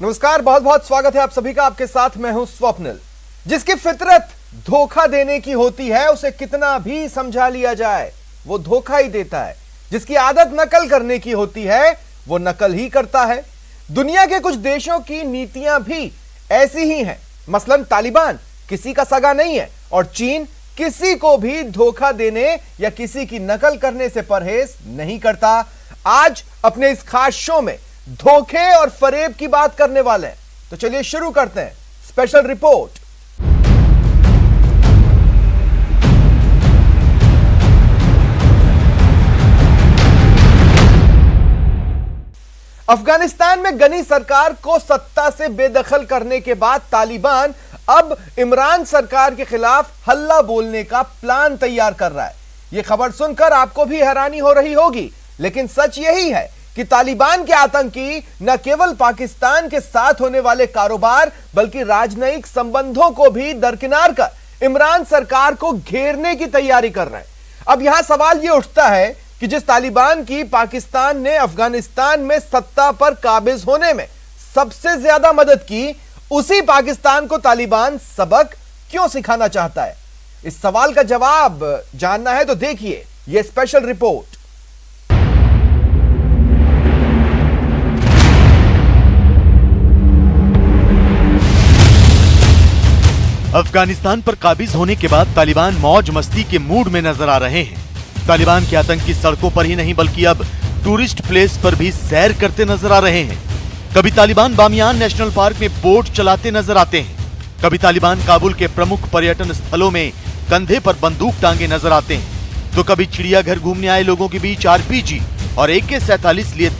नमस्कार, बहुत बहुत स्वागत है आप सभी का। आपके साथ मैं हूं स्वप्निल। जिसकी फितरत धोखा देने की होती है उसे कितना भी समझा लिया जाए वो धोखा ही देता है। जिसकी आदत नकल करने की होती है वो नकल ही करता है। दुनिया के कुछ देशों की नीतियां भी ऐसी ही हैं। मसलन तालिबान किसी का सगा नहीं है और चीन किसी को भी धोखा देने या किसी की नकल करने से परहेज नहीं करता। आज अपने इस खास शो में धोखे और फरेब की बात करने वाले हैं, तो चलिए शुरू करते हैं स्पेशल रिपोर्ट। अफगानिस्तान में गनी सरकार को सत्ता से बेदखल करने के बाद तालिबान अब इमरान सरकार के खिलाफ हल्ला बोलने का प्लान तैयार कर रहा है। यह खबर सुनकर आपको भी हैरानी हो रही होगी, लेकिन सच यही है कि तालिबान के आतंकी न केवल पाकिस्तान के साथ होने वाले कारोबार बल्कि राजनयिक संबंधों को भी दरकिनार कर इमरान सरकार को घेरने की तैयारी कर रहे हैं। अब यहां सवाल यह उठता है कि जिस तालिबान की पाकिस्तान ने अफगानिस्तान में सत्ता पर काबिज होने में सबसे ज्यादा मदद की, उसी पाकिस्तान को तालिबान सबक क्यों सिखाना चाहता है? इस सवाल का जवाब जानना है तो देखिए यह स्पेशल रिपोर्ट। अफगानिस्तान पर काबिज होने के बाद तालिबान मौज मस्ती के मूड में नजर आ रहे हैं। तालिबान के आतंकी सड़कों पर ही नहीं बल्कि अब टूरिस्ट प्लेस पर भी सैर करते नजर आ रहे हैं। कभी तालिबान बामियान नेशनल पार्क में बोट चलाते नजर आते हैं, कभी तालिबान काबुल के प्रमुख पर्यटन स्थलों में कंधे पर बंदूक टांगे नजर आते हैं, तो कभी चिड़ियाघर घूमने आए लोगों के बीच RPG और AK-47 लिए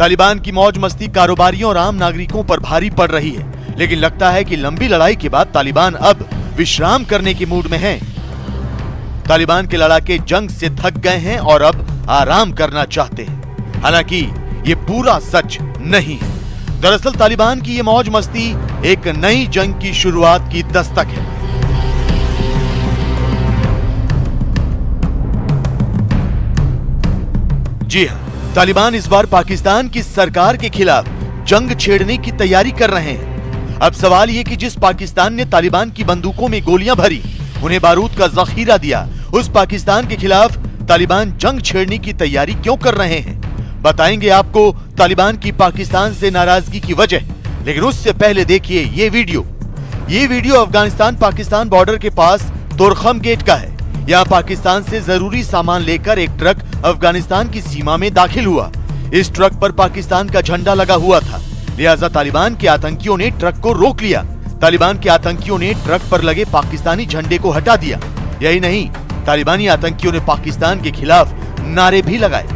तालिबान की मौज मस्ती कारोबारियों और आम नागरिकों पर भारी पड़ रही है, लेकिन लगता है कि लंबी लड़ाई के बाद तालिबान अब विश्राम करने के मूड में हैं। तालिबान के लड़ाके जंग से थक गए हैं और अब आराम करना चाहते हैं। हालांकि ये पूरा सच नहीं है। दरअसल तालिबान की ये मौज मस्ती एक नई जंग की शुरुआत की दस्तक है। जी हाँ, तालिबान इस बार पाकिस्तान की सरकार के खिलाफ जंग छेड़ने की तैयारी कर रहे हैं। अब सवाल ये कि जिस पाकिस्तान ने तालिबान की बंदूकों में गोलियां भरी, उन्हें बारूद का जखीरा दिया, उस पाकिस्तान के खिलाफ तालिबान जंग छेड़ने की तैयारी क्यों कर रहे हैं? बताएंगे आपको तालिबान की पाकिस्तान से नाराजगी की वजह। लेकिन उससे पहले देखिए ये वीडियो अफगानिस्तान पाकिस्तान बॉर्डर के पास तोरखम गेट का है। यहाँ पाकिस्तान से जरूरी सामान लेकर एक ट्रक अफगानिस्तान की सीमा में दाखिल हुआ। इस ट्रक पर पाकिस्तान का झंडा लगा हुआ था, लिहाजा तालिबान के आतंकियों ने ट्रक को रोक लिया। तालिबान के आतंकियों ने ट्रक पर लगे पाकिस्तानी झंडे को हटा दिया। यही नहीं, तालिबानी आतंकियों ने पाकिस्तान के खिलाफ नारे भी लगाए।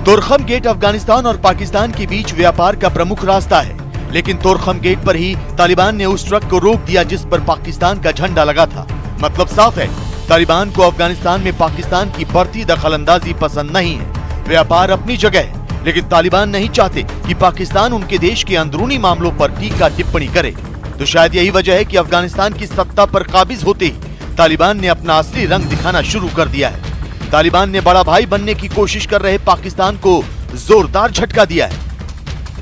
तोरखम गेट अफगानिस्तान और पाकिस्तान के बीच व्यापार का प्रमुख रास्ता है, लेकिन तोरखम गेट पर ही तालिबान ने उस ट्रक को रोक दिया जिस पर पाकिस्तान का झंडा लगा था। मतलब साफ है, तालिबान को अफगानिस्तान में पाकिस्तान की बढ़ती दखलंदाजी पसंद नहीं है। व्यापार अपनी जगह है, लेकिन तालिबान नहीं चाहते कि पाकिस्तान उनके देश के अंदरूनी मामलों पर टीका टिप्पणी करे। तो शायद यही वजह है कि अफगानिस्तान की सत्ता पर काबिज होते ही तालिबान ने अपना असली रंग दिखाना शुरू कर दिया है। तालिबान ने बड़ा भाई बनने की कोशिश कर रहे पाकिस्तान को जोरदार झटका दिया है।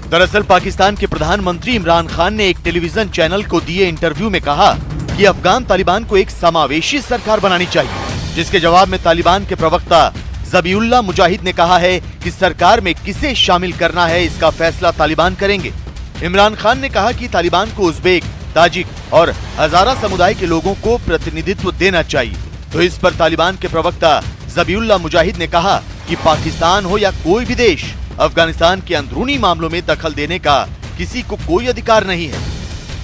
दरअसल पाकिस्तान के प्रधानमंत्री इमरान खान ने एक टेलीविजन चैनल को दिए इंटरव्यू में कहा कि अफगान तालिबान को एक समावेशी सरकार बनानी चाहिए, जिसके जवाब में तालिबान के प्रवक्ता ज़बीउल्लाह मुजाहिद ने कहा है कि सरकार में किसे शामिल करना है इसका फैसला तालिबान करेंगे। इमरान खान ने कहा कि तालिबान को उज़्बेक, ताजिक और हज़ारा समुदाय के लोगों को प्रतिनिधित्व देना चाहिए। तो इस पर तालिबान के प्रवक्ता ज़बीउल्लाह मुजाहिद ने कहा कि पाकिस्तान हो या कोई भी देश, अफगानिस्तान के अंदरूनी मामलों में दखल देने का किसी को कोई अधिकार नहीं है।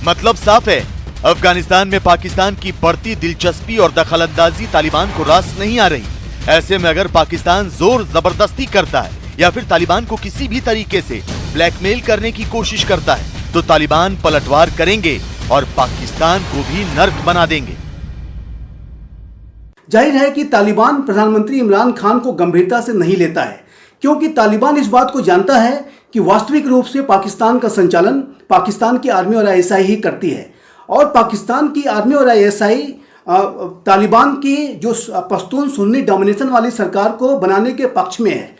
मतलब साफ है, अफगानिस्तान में पाकिस्तान की बढ़ती दिलचस्पी और दखलंदाजी तालिबान को रास नहीं आ रही। ऐसे में अगर पाकिस्तान जोर जबरदस्ती करता है या फिर तालिबान को किसी भी तरीके से ब्लैकमेल करने की कोशिश करता है तो तालिबान पलटवार करेंगे और पाकिस्तान को भी नर्क बना देंगे। जाहिर है कि तालिबान प्रधानमंत्री इमरान खान को गंभीरता से नहीं लेता है, क्योंकि तालिबान इस बात को जानता है कि वास्तविक रूप से पाकिस्तान का संचालन पाकिस्तान की आर्मी और आईएसआई ही करती है, और पाकिस्तान की आर्मी और आईएसआई तालिबान की जो पश्तून सुन्नी डोमिनेशन वाली सरकार को बनाने के पक्ष में है।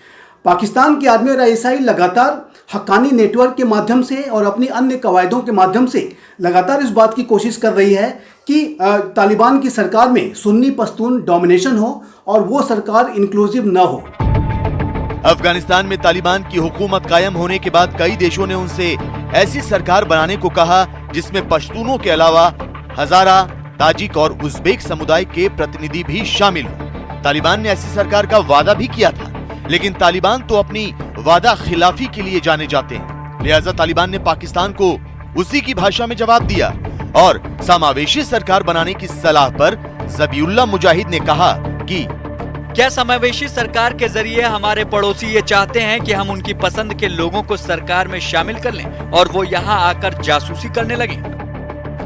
पाकिस्तान की आर्मी और आईएसआई लगातार हक्कानी नेटवर्क के माध्यम से और अपनी अन्य कवायदों के माध्यम से लगातार इस बात की कोशिश कर रही है कि तालिबान की सरकार में सुन्नी पश्तून डोमिनेशन हो और वो सरकार इंक्लूसिव न हो। अफगानिस्तान में तालिबान की हुकूमत कायम होने के बाद कई देशों ने उनसे ऐसी सरकार बनाने को कहा जिसमें पश्तूनों के अलावा हजारा, ताजिक और उज़्बेक समुदाय के प्रतिनिधि भी शामिल हो। तालिबान ने ऐसी सरकार का वादा भी किया था, लेकिन तालिबान तो अपनी वादा खिलाफी के लिए जाने जाते हैं। लिहाजा तालिबान ने पाकिस्तान को उसी की भाषा में जवाब दिया और समावेशी सरकार बनाने की सलाह पर ज़बीउल्लाह मुजाहिद ने कहा कि क्या समावेशी सरकार के जरिए हमारे पड़ोसी ये चाहते हैं कि हम उनकी पसंद के लोगों को सरकार में शामिल कर लें और वो यहाँ आकर जासूसी करने लगे।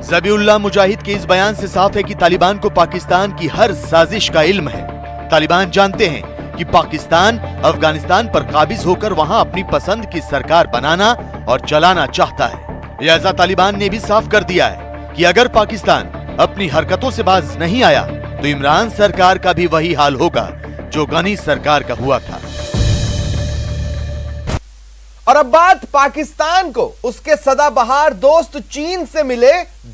ज़बीउल्लाह मुजाहिद के इस बयान से साफ है कि तालिबान को पाकिस्तान की हर साजिश का इल्म है। तालिबान जानते हैं कि पाकिस्तान अफगानिस्तान पर काबिज होकर वहां अपनी पसंद की सरकार बनाना और चलाना चाहता है। लिहाजा तालिबान ने भी साफ कर दिया है कि अगर पाकिस्तान अपनी हरकतों से बाज नहीं आया तो इमरान सरकार का भी वही हाल होगा जो गनी सरकार का हुआ था। और अब बात पाकिस्तान को उसके सदाबहार दोस्त चीन से मिले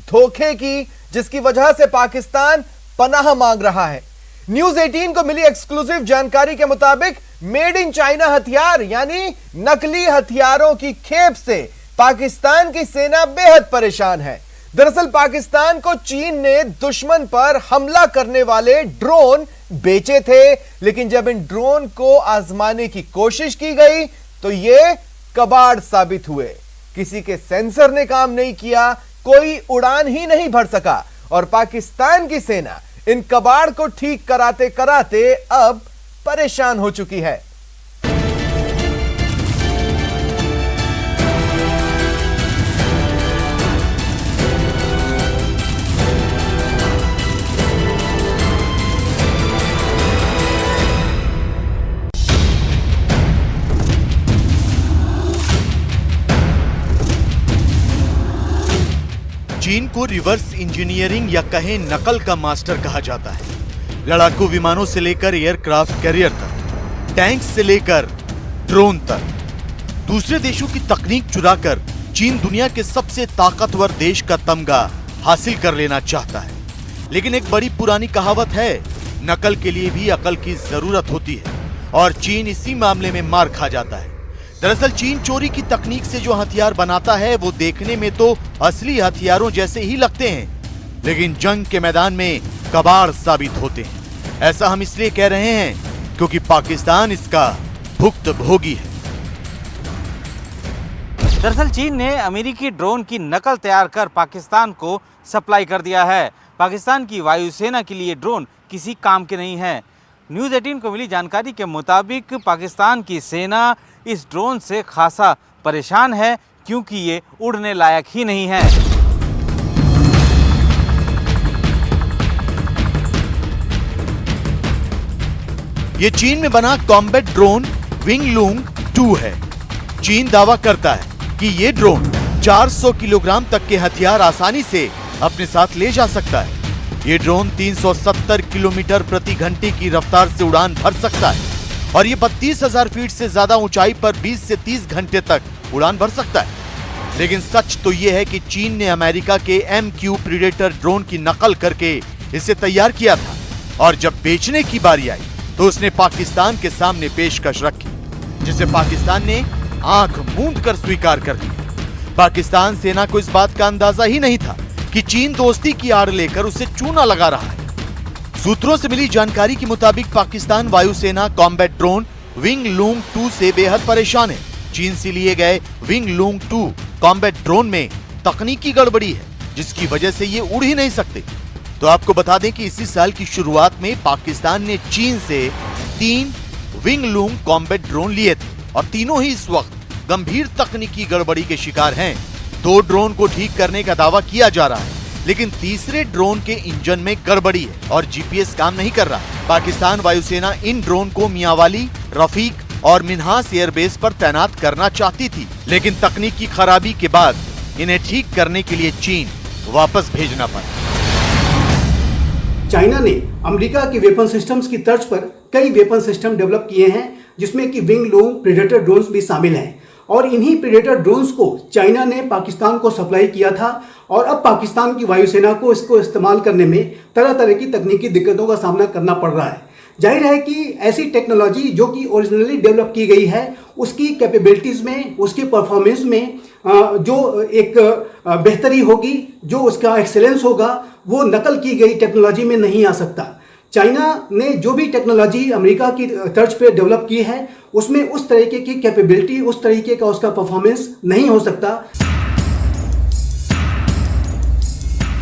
धोखे की, जिसकी वजह से पाकिस्तान पनाह मांग रहा है। न्यूज 18 को मिली एक्सक्लूसिव जानकारी के मुताबिक मेड इन चाइना हथियार यानी नकली हथियारों की खेप से पाकिस्तान की सेना बेहद परेशान है। दरअसल पाकिस्तान को चीन ने दुश्मन पर हमला करने वाले ड्रोन बेचे थे, लेकिन जब इन ड्रोन को आजमाने की कोशिश की गई तो ये कबाड़ साबित हुए। किसी के सेंसर ने काम नहीं किया, कोई उड़ान ही नहीं भर सका और पाकिस्तान की सेना इन कबाड़ को ठीक कराते कराते अब परेशान हो चुकी है। चीन को रिवर्स इंजीनियरिंग या कहें नकल का मास्टर कहा जाता है। लड़ाकू विमानों से लेकर एयरक्राफ्ट कैरियर तक, टैंक से लेकर ड्रोन तक, दूसरे देशों की तकनीक चुराकर चीन दुनिया के सबसे ताकतवर देश का तमगा हासिल कर लेना चाहता है। लेकिन एक बड़ी पुरानी कहावत है, नकल के लिए भी अकल की जरूरत होती है और चीन इसी मामले में मार खा जाता है। दरअसल चीन चोरी की तकनीक से जो हथियार बनाता है वो देखने में तो असली हथियारों जैसे ही लगते हैं, लेकिन जंग के मैदान में कबाड़ साबित होते हैं। ऐसा हम इसलिए कह रहे हैं क्योंकि पाकिस्तान इसका भुक्तभोगी है। दरअसल चीन ने अमेरिकी ड्रोन की नकल तैयार कर पाकिस्तान को सप्लाई कर दिया है। पाकिस्तान की वायुसेना के लिए ड्रोन किसी काम के नहीं है। न्यूज़ 18 को मिली जानकारी के मुताबिक पाकिस्तान की सेना इस ड्रोन से खासा परेशान है क्योंकि ये उड़ने लायक ही नहीं है। ये चीन में बना कॉम्बैट ड्रोन विंगलूंग 2 है। चीन दावा करता है कि ये ड्रोन 400 किलोग्राम तक के हथियार आसानी से अपने साथ ले जा सकता है। ये ड्रोन 370 किलोमीटर प्रति घंटे की रफ्तार से उड़ान भर सकता है और ये 32,000 फीट से ज्यादा ऊंचाई पर 20 से 30 घंटे तक उड़ान भर सकता है। लेकिन सच तो ये है कि चीन ने अमेरिका के MQ प्रीडेटर ड्रोन की नकल करके इसे तैयार किया था और जब बेचने की बारी आई तो उसने पाकिस्तान के सामने पेशकश रखी, जिसे पाकिस्तान ने आंख मूंद कर स्वीकार कर लिया। पाकिस्तान सेना को इस बात का अंदाजा ही नहीं था कि चीन दोस्ती की आड़ लेकर उसे चूना लगा रहा है। सूत्रों से मिली जानकारी के मुताबिक पाकिस्तान वायुसेना कॉम्बैट ड्रोन विंगलूंग 2 से बेहद परेशान है। चीन से लिए गए विंगलूंग 2 कॉम्बैट ड्रोन में तकनीकी गड़बड़ी है, जिसकी वजह से ये उड़ ही नहीं सकते। तो आपको बता दें कि इसी साल की शुरुआत में पाकिस्तान ने चीन से 3 विंगलूंग कॉम्बैट ड्रोन लिए थे। और तीनों ही इस वक्त गंभीर तकनीकी गड़बड़ी के शिकार हैं। 2 ड्रोन को ठीक करने का दावा किया जा रहा है, लेकिन तीसरे ड्रोन के इंजन में गड़बड़ी है और जीपीएस काम नहीं कर रहा। पाकिस्तान वायुसेना इन ड्रोन को मियांवाली, रफीक और मिन्हास एयरबेस पर तैनात करना चाहती थी, लेकिन तकनीकी खराबी के बाद इन्हें ठीक करने के लिए चीन वापस भेजना पड़ा। चाइना ने अमेरिका के वेपन सिस्टम्स की तर्ज पर कई वेपन सिस्टम डेवलप किए हैं, जिसमें कि विंग लूम प्रेडेटर ड्रोन्स भी शामिल हैं। और इन्हीं प्रेडेटर ड्रोन्स को चाइना ने पाकिस्तान को सप्लाई किया था और अब पाकिस्तान की वायुसेना को इसको इस्तेमाल करने में तरह तरह की तकनीकी दिक्कतों का सामना करना पड़ रहा है। जाहिर है कि ऐसी टेक्नोलॉजी जो कि ओरिजिनली डेवलप की गई है, उसकी कैपेबिलिटीज़ में, उसकी परफॉर्मेंस में जो एक बेहतरी होगी, जो उसका एक्सेलेंस होगा, वो नकल की गई टेक्नोलॉजी में नहीं आ सकता। चाइना ने जो भी टेक्नोलॉजी अमेरिका की तर्ज पे डेवलप की है, उसमें उस तरीके की कैपेबिलिटी, उस तरीके का उसका परफॉर्मेंस नहीं हो सकता।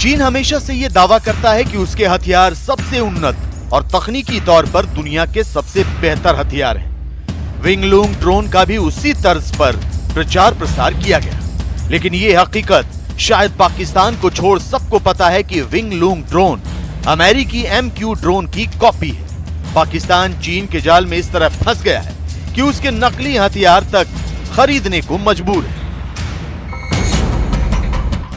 चीन हमेशा से ये दावा करता है कि उसके हथियार सबसे उन्नत और तकनीकी तौर पर दुनिया के सबसे बेहतर हथियार हैं। विंगलूंग ड्रोन का भी उसी तर्ज पर प्रचार प्रसार किया गया, लेकिन ये हकीकत शायद पाकिस्तान को छोड़ सबको पता है कि विंगलूंग ड्रोन अमेरिकी MQ ड्रोन की कॉपी है। पाकिस्तान चीन के जाल में इस तरह फंस गया है कि उसके नकली हथियार तक खरीदने को मजबूर है।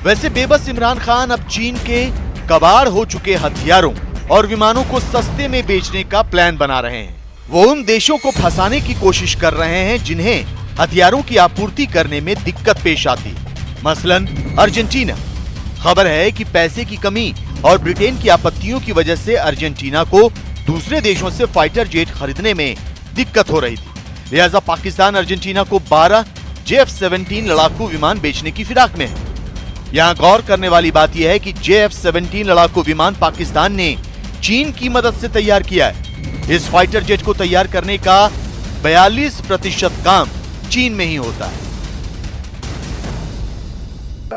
वैसे बेबस इमरान खान अब चीन के कबाड़ हो चुके हथियारों और विमानों को सस्ते में बेचने का प्लान बना रहे हैं। वो उन देशों को फंसाने की कोशिश कर रहे हैं जिन्हें हथियारों की आपूर्ति करने में दिक्कत पेश आती है, मसलन अर्जेंटीना। खबर है कि पैसे की कमी और ब्रिटेन की आपत्तियों की वजह से अर्जेंटीना को दूसरे देशों से फाइटर जेट खरीदने में दिक्कत हो रही थी, लिहाजा पाकिस्तान अर्जेंटीना को 12 JF-17 लड़ाकू विमान बेचने की फिराक में है। यहाँ गौर करने वाली बात यह है कि JF-17 लड़ाकू विमान पाकिस्तान ने चीन की मदद से तैयार किया है। इस फाइटर जेट को तैयार करने का 42% काम चीन में ही होता है।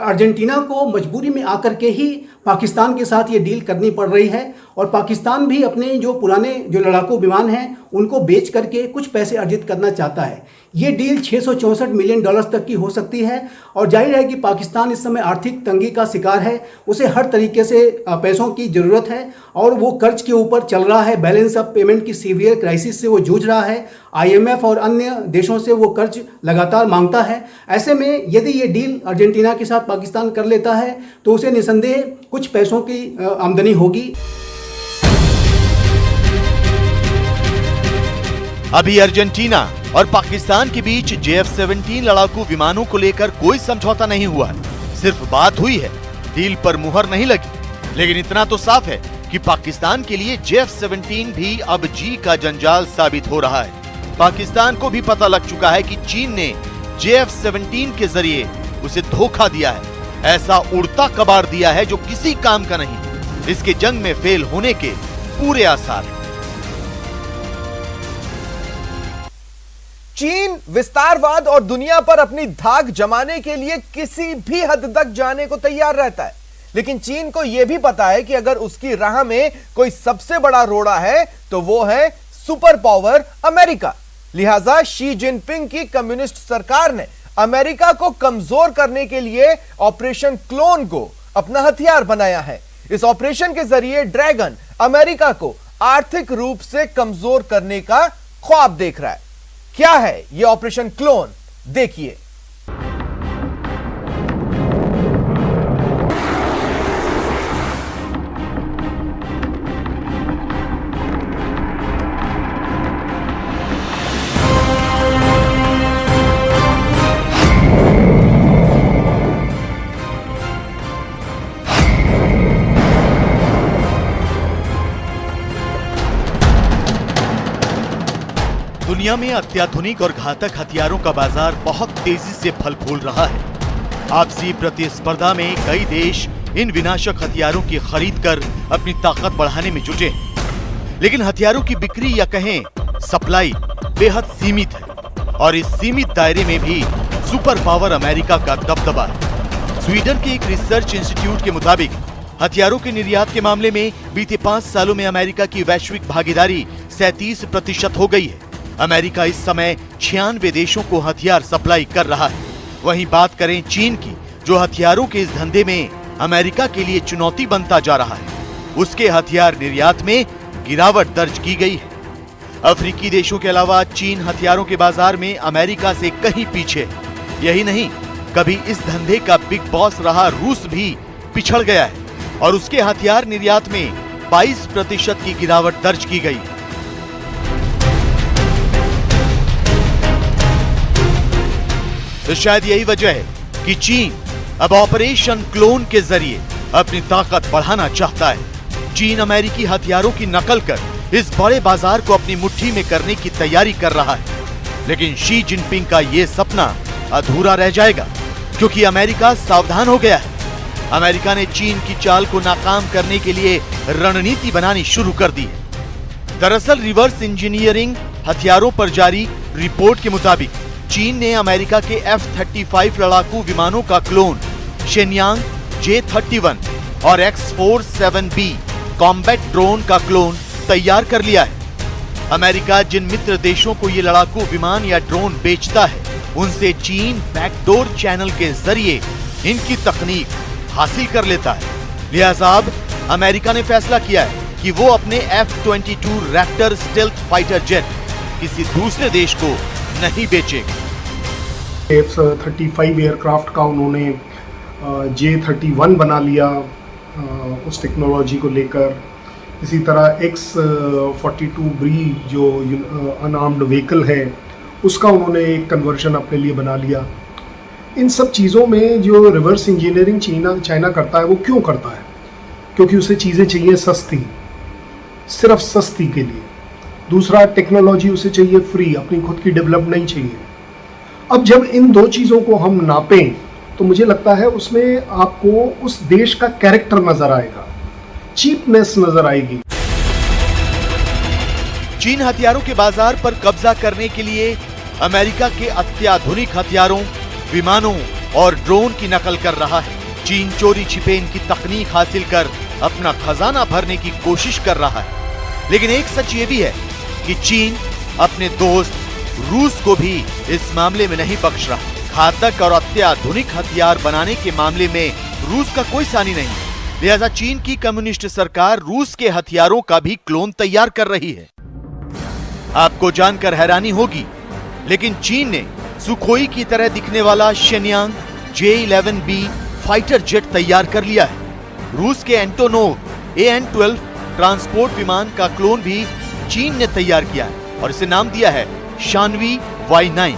अर्जेंटीना को मजबूरी में आकर के ही पाकिस्तान के साथ ये डील करनी पड़ रही है और पाकिस्तान भी अपने जो पुराने लड़ाकू विमान हैं उनको बेच करके कुछ पैसे अर्जित करना चाहता है। ये डील $664 मिलियन तक की हो सकती है और जाहिर है कि पाकिस्तान इस समय आर्थिक तंगी का शिकार है, उसे हर तरीके से पैसों की ज़रूरत है और वो कर्ज के ऊपर चल रहा है। बैलेंस ऑफ पेमेंट की सीवियर क्राइसिस से वो जूझ रहा है। IMF और अन्य देशों से वो कर्ज लगातार मांगता है। ऐसे में यदि ये डील अर्जेंटीना के साथ पाकिस्तान कर लेता है तो उसे निसंदेह कुछ पैसों की आमदनी होगी। अभी अर्जेंटीना और पाकिस्तान के बीच JF-17 लड़ाकू विमानों को लेकर कोई समझौता नहीं हुआ है, सिर्फ बात हुई है, डील पर मुहर नहीं लगी। लेकिन इतना तो साफ है कि पाकिस्तान के लिए JF-17 भी अब जी का जंजाल साबित हो रहा है। पाकिस्तान को भी पता लग चुका है कि चीन ने JF-17 के जरिए उसे धोखा दिया है, ऐसा उड़ता कबाड़ दिया है जो किसी काम का नहीं। इसके जंग में फेल होने के पूरे आसार हैं। चीन विस्तारवाद और दुनिया पर अपनी धाक जमाने के लिए किसी भी हद तक जाने को तैयार रहता है, लेकिन चीन को यह भी पता है कि अगर उसकी राह में कोई सबसे बड़ा रोड़ा है तो वो है सुपर पावर अमेरिका। लिहाजा शी जिनपिंग की कम्युनिस्ट सरकार ने अमेरिका को कमजोर करने के लिए ऑपरेशन क्लोन को अपना हथियार बनाया है। इस ऑपरेशन के जरिए ड्रैगन अमेरिका को आर्थिक रूप से कमजोर करने का ख्वाब देख रहा है। क्या है यह ऑपरेशन क्लोन, देखिए। दुनिया में अत्याधुनिक और घातक हथियारों का बाजार बहुत तेजी से फल फूल रहा है। आपसी प्रतिस्पर्धा में कई देश इन विनाशक हथियारों की खरीद कर अपनी ताकत बढ़ाने में जुटे हैं। लेकिन हथियारों की बिक्री या कहें सप्लाई बेहद सीमित है और इस सीमित दायरे में भी सुपर पावर अमेरिका का दबदबा है। स्वीडन के एक रिसर्च इंस्टीट्यूट के मुताबिक हथियारों के निर्यात के मामले में बीते 5 सालों में अमेरिका की वैश्विक भागीदारी 37% हो गई है। अमेरिका इस समय 96 देशों को हथियार सप्लाई कर रहा है। वहीं बात करें चीन की, जो हथियारों के इस धंधे में अमेरिका के लिए चुनौती बनता जा रहा है, उसके हथियार निर्यात में गिरावट दर्ज की गई है। अफ्रीकी देशों के अलावा चीन हथियारों के बाजार में अमेरिका से कहीं पीछे है। यही नहीं, कभी इस धंधे का बिग बॉस रहा रूस भी पिछड़ गया है और उसके हथियार निर्यात में 22% की गिरावट दर्ज की गई है। तो शायद यही वजह है कि चीन अब ऑपरेशन क्लोन के जरिए अपनी ताकत बढ़ाना चाहता है। चीन अमेरिकी हथियारों की नकल कर इस बड़े बाजार को अपनी मुट्ठी में करने की तैयारी कर रहा है। लेकिन शी जिनपिंग का यह सपना अधूरा रह जाएगा, क्योंकि अमेरिका सावधान हो गया है। अमेरिका ने चीन की चाल को नाकाम करने के लिए रणनीति बनानी शुरू कर दी है। दरअसल रिवर्स इंजीनियरिंग हथियारों पर जारी रिपोर्ट के मुताबिक चीन ने अमेरिका के F-35 लड़ाकू विमानों का क्लोन शेनयांग J-31 और X-47B कॉम्बैट ड्रोन का क्लोन तैयार कर लिया है। अमेरिका जिन मित्र देशों को ये लड़ाकू विमान या ड्रोन बेचता है, उनसे चीन बैकडोर चैनल के जरिए इनकी तकनीक हासिल कर लेता है। लिहाजा अब अमेरिका ने फैसला किया है कि वो अपने F-22 Raptor stealth fighter jet किसी दूसरे देश को नहीं बेचेगा। F-35 एयरक्राफ्ट का उन्होंने J-31 बना लिया उस टेक्नोलॉजी को लेकर। इसी तरह X-42B जो अनआर्म्ड व्हीकल है, उसका उन्होंने एक कन्वर्जन अपने लिए बना लिया। इन सब चीज़ों में जो रिवर्स इंजीनियरिंग चाइना करता है, वो क्यों करता है? क्योंकि उसे चीज़ें चाहिए सस्ती, सिर्फ सस्ती के लिए। दूसरा, टेक्नोलॉजी उसे चाहिए फ्री, अपनी खुद की डेवलप नहीं चाहिए। अब जब इन दो चीज़ों को हम नापें तो मुझे लगता है उसमें आपको उस देश का कैरेक्टर नजर आएगा, चीपनेस नजर आएगी। चीन हथियारों के बाजार पर कब्जा करने के लिए अमेरिका के अत्याधुनिक हथियारों, विमानों और ड्रोन की नकल कर रहा है। चीन चोरी छिपे इनकी तकनीक हासिल कर अपना खजाना भरने की कोशिश कर रहा है। लेकिन एक सच ये भी है कि चीन अपने दोस्त रूस को भी इस मामले में नहीं बख्श रहा। घातक और अत्याधुनिक हथियार बनाने के मामले में रूस का कोई सानी नहीं। लिहाजा चीन की कम्युनिस्ट सरकार रूस के हथियारों का भी क्लोन तैयार कर रही है। आपको जानकर हैरानी होगी, लेकिन चीन ने सुखोई की तरह दिखने वाला शेनयांग J-11B फाइटर जेट तैयार कर लिया है। रूस के एंटोनोव AN-12 ट्रांसपोर्ट विमान का क्लोन भी चीन ने तैयार किया है और इसे नाम दिया है शानवी Y-9।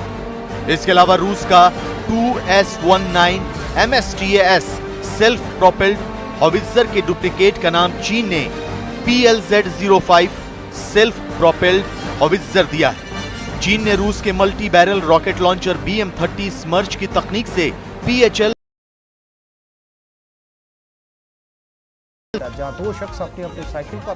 इसके अलावा रूस का 2S-19 MSTAS self propelled howitzer के डुप्लीकेट का नाम चीन ने PLZ-05 सेल्फ प्रोपेल्ड हॉवित्जर दिया है। चीन ने रूस के multi barrel rocket launcher BM-30 स्मर्च की तकनीक से PHL जहां दो शख्स अपनी अपनी साइकिल पर